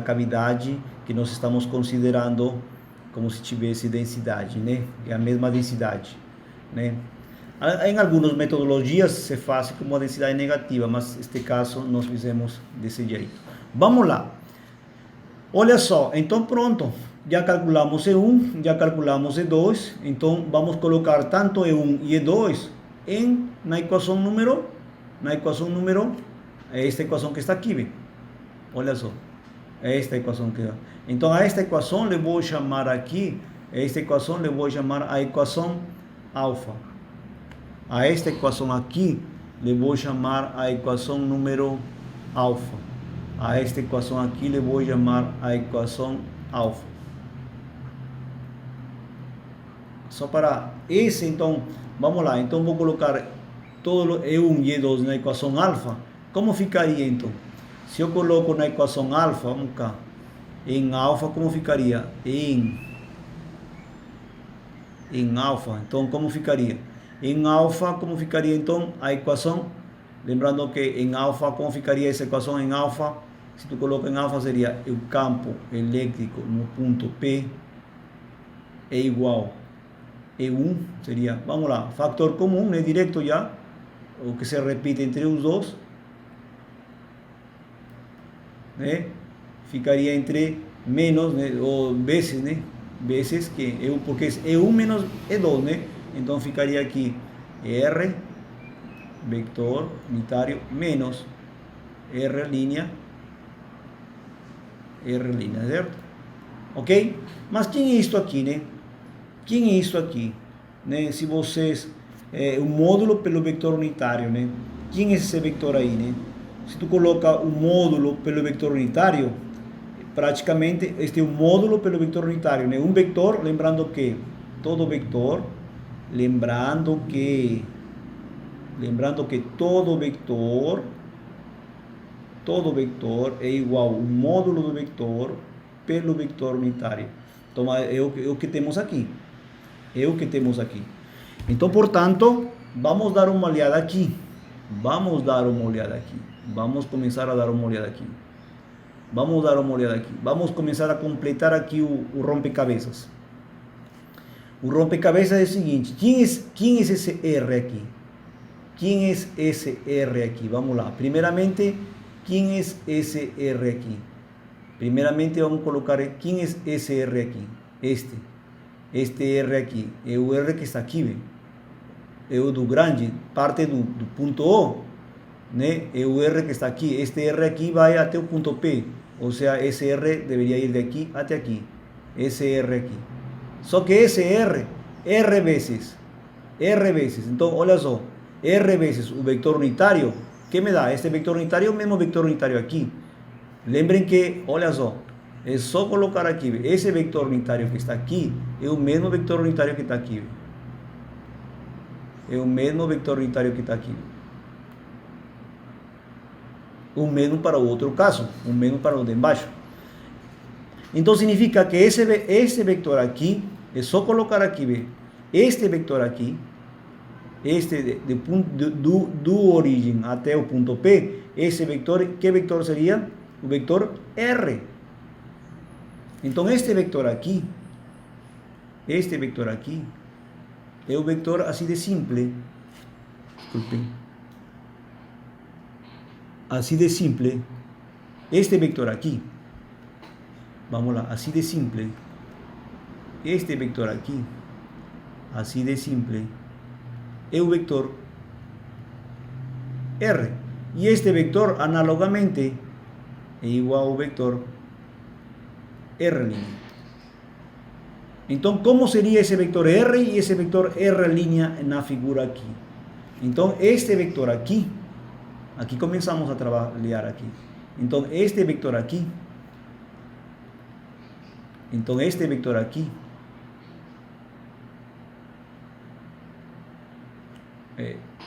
cavidade que nós estamos considerando como se tivesse densidade, né? É a mesma densidade, né? Em algumas metodologias se faz com uma densidade negativa, mas neste caso nós fizemos desse jeito. Vamos lá. Olha só, então pronto. Já calculamos E1, já calculamos E2, então vamos colocar tanto E1 e E2 na equação número, é esta equação que está aqui, bem? Olha só, é esta equação que está. Então a esta equação le vou chamar aqui, a equação alfa. A esta equação aqui le vou chamar a equação número alfa. A esta equação aqui le vou chamar a equação alfa. Só para esse, então, vamos lá. Então vou colocar todo E1 e E2 na equação alfa. Como ficaria então? Se eu coloco na equação alfa, vamos cá. Em alfa, como ficaria? Em alfa, então como ficaria? Em alfa, como ficaria então a equação? Lembrando que em alfa, como ficaria essa equação em alfa? Se tu coloca em alfa, seria o campo elétrico no ponto P é igual E1, seria, vamos lá, fator comum, né, direto já, o que se repite entre os dois, né? Ficaria entre menos, né, ou vezes, né? Vezes que eu, porque é E1 menos E2, né? Então ficaria aqui R vector unitário menos R linha, certo? Ok? Mas quem é isto aqui, né? Quem é isso aqui, né? Se vocês o módulo pelo vector unitário, né? Quem é esse vector aí, né? Se tu coloca o módulo pelo vector unitário, praticamente este é o módulo pelo vector unitário, né? Um vector, lembrando que todo vector, lembrando que todo vector é igual ao módulo do vector pelo vector unitário. Então é o que temos aqui. Então, portanto, vamos dar uma olhada aqui. Vamos começar a dar uma olhada aqui. Vamos começar a completar aqui o rompecabezas. O rompecabezas é o seguinte: quem é esse R aqui? Vamos lá. Primeiramente, quem é esse R aqui? Primeiramente vamos colocar quem é esse R aqui. Este R aqui é o R que está aqui, é o do grande, parte do ponto O, né? É o R que está aqui. Este R aqui vai até o ponto P, ou seja, esse R deveria ir de aqui até aqui. Esse R aqui. Só que esse R vezes. Então, olha só, R vezes o vector unitário, que me dá? Este vector unitário é o mesmo vector unitário aqui. Lembrem que, olha só, é só colocar aqui, esse vector unitário que está aqui é o mesmo vector unitário que está aqui. O mesmo para o outro caso, o mesmo para o de embaixo. Então significa que esse vector aqui, é só colocar aqui, este vector aqui, do origem até o ponto P, esse vector, que vector seria? O vector R. Então este vector aqui é o vector assim de simples. Desculpem. Assim de simples. Este vector aqui, vamos lá, assim de simples. Este vector aqui, assim de simples, é o vector R. E este vector, análogamente, é igual ao vector R'. Então, como seria esse vector R e esse vector R' na figura aqui? Então, este vector aqui começamos a trabalhar aqui. Então, este vector aqui,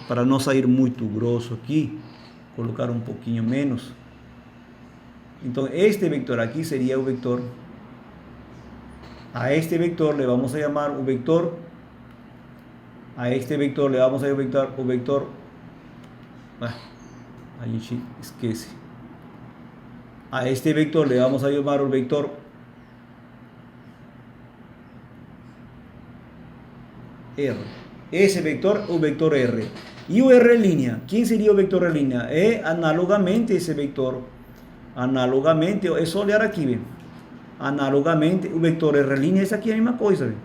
para não sair muito grosso aqui, colocar um pouquinho menos. Então, este vector aqui seria o vector. A este vector le vamos a llamar o vector A este vector le vamos a llamar o vector, a gente esquece. A este vector le vamos a llamar el vector R. Ese vector o vector R. Y o R línea. ¿Quién sería el vector R línea? Análogamente ese vector. Análogamente, é só olhar aqui, bem. Análogamente, o vector R línea é aqui a mesma coisa, bem.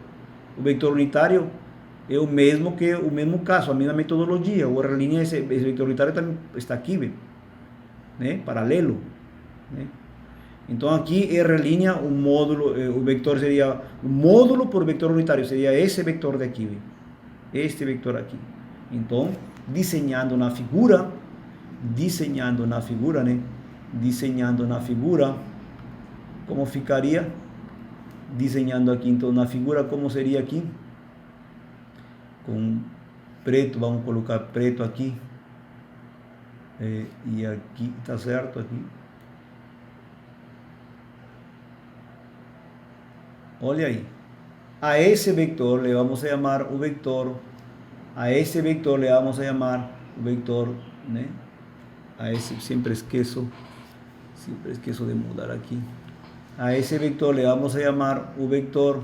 O vector unitário é o mesmo caso, a mesma metodologia. O R línea, esse vector unitário também está aqui, bem, né? Paralelo, né? Então aqui R línea, o módulo, o vector seria o módulo por vector unitário, seria esse vector daqui, bem. Este vector aqui. Então, desenhando na figura, né? Desenhando na figura, como ficaria? Desenhando aqui, então, na figura, como seria aqui? Com preto, vamos colocar preto aqui. E aqui, tá certo? Aqui. Olha aí. A esse vector le vamos a llamar o vector. A ese vector le vamos a llamar o vector, né? A esse, sempre esqueço de mudar aqui. A ese vector le vamos a llamar o vector.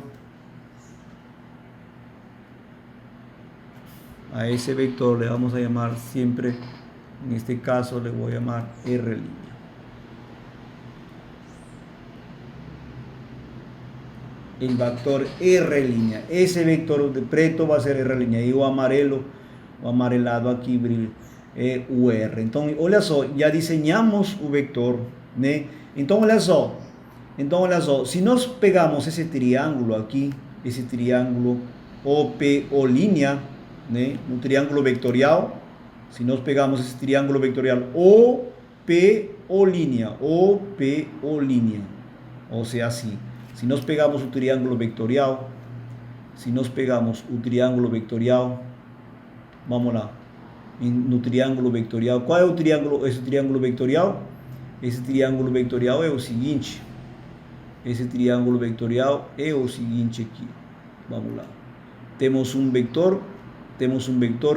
A ese vector le vamos a llamar siempre, en este caso le voy a llamar R línea. El vector R línea. Ese vector de preto va a ser R línea. Y o amarelado aqui é o R. Então, olha só, já desenhamos o vector, né? Então, olha só. Se nós pegamos esse triângulo aqui, esse triângulo OPO línea, né? Um triângulo vectorial. Se nós pegamos esse triângulo vectorial OPO línea, ou seja, assim. Se nós pegamos o triângulo vectorial, vamos lá, no triângulo vectorial, qual é o triângulo, esse triângulo vectorial? Esse triângulo vectorial é o seguinte, aqui, vamos lá, temos um vector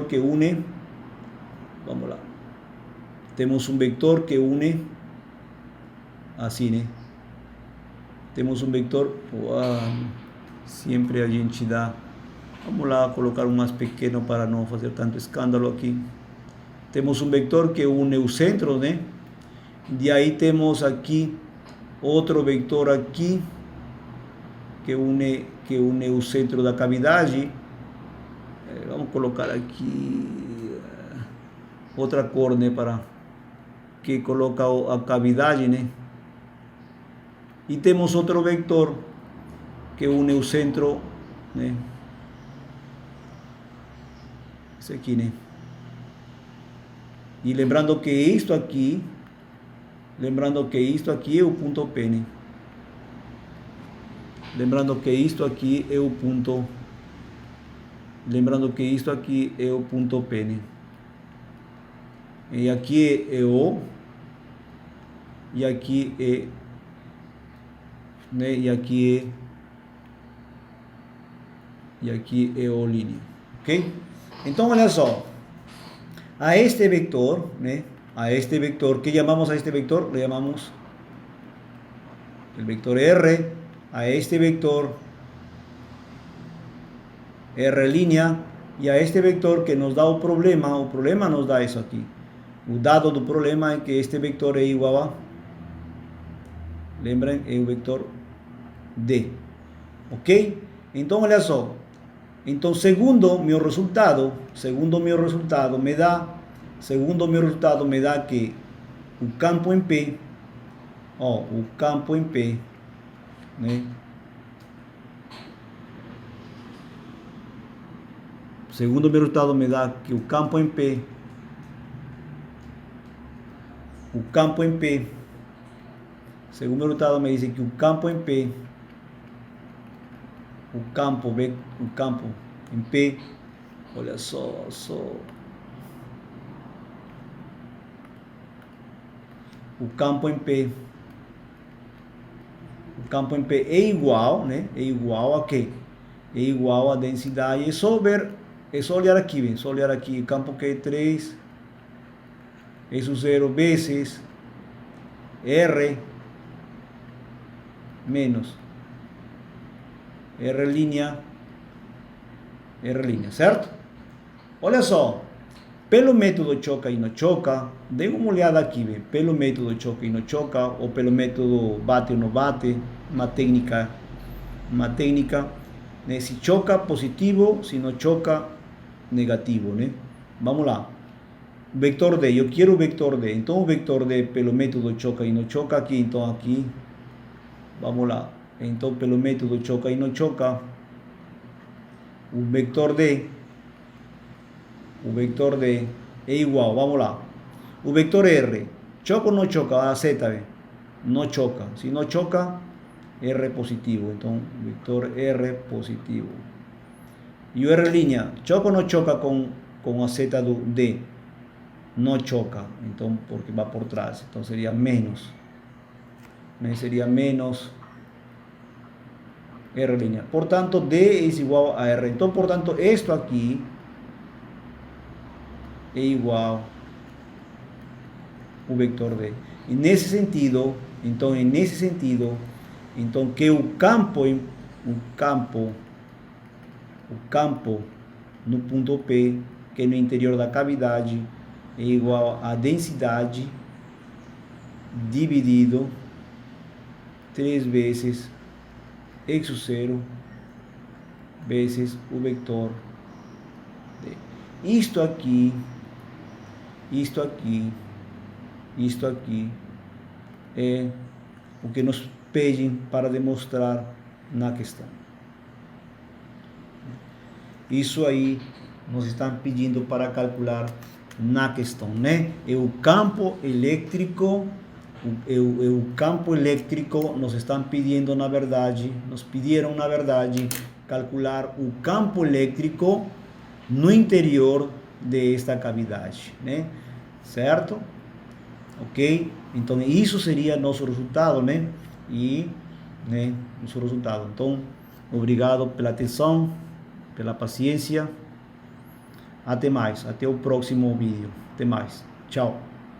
que une, vamos lá, temos um vector que une, assim, né? Temos um vector, sempre a gente dá, vamos lá colocar um mais pequeno para não fazer tanto escândalo aqui. Temos um vector que une os centros, né? E aí temos aqui outro vector aqui que une o centro da cavidade. Vamos colocar aqui outra cor, né, para que coloca a cavidade, né? E temos outro vector que une o centro, né? Esse aqui, né? E lembrando que isto aqui é o ponto P, né? Lembrando que isto aqui é o ponto P, né? E aqui é O, e aqui é, né? E aqui é O línea, ok? Então, olha só, a este vector, né? A este vector, ¿qué llamamos a este vector? Le llamamos el vector R. A este vector R línea, y a este vector que nos dá o problema nos dá isso aqui. O dado do problema é que este vector é igual a, lembrem, é o vector D, ok? Então, olha só, então segundo meu resultado me dá que o campo em P, né? Segundo meu resultado me dá que o campo em P, segundo meu resultado me diz que o campo em P, o campo em P, olha só, o campo em P é igual, né? É igual a quê? É igual a densidade, é só ver é só olhar aqui, bem, só olhar aqui, campo Q3, isso 0 vezes R menos R linha, certo? Olha só, pelo método choca e não choca, dê uma olhada aqui, bem, pelo método choca e não choca, ou pelo método bate ou não bate, uma técnica, né? Se choca, positivo, se não choca, negativo, né? Vamos lá. Vector D, eu quero o vector D, então o vector D pelo método choca e não choca aqui, então aqui, vamos lá, então pelo método choca e não choca, o vector D é igual, vamos lá, o vector R, choca ou não choca? A Z, não choca, se não choca, R positivo, então vector R positivo, e o R linha, choca ou não choca com a Z do D? Não choca, então porque vai por trás, então seria menos, né? Seria menos R linha, portanto D é igual a R, então portanto isto aqui é igual o vector D, e nesse sentido, então que o campo no ponto P, que é no interior da cavidade, é igual a densidade dividido 3 vezes x0 vezes o vector D. Isto aqui é o que nos pedem para demonstrar na questão. Isso aí nos estão pedindo para calcular na questão, né? É o campo elétrico, nos estão pedindo, na verdade, nos pediram, na verdade, calcular o campo elétrico no interior desta cavidade, né? Certo? Ok? Então, isso seria nosso resultado, né? Nosso resultado. Então, obrigado pela atenção, pela paciência. Até mais, até o próximo vídeo. Até mais. Tchau.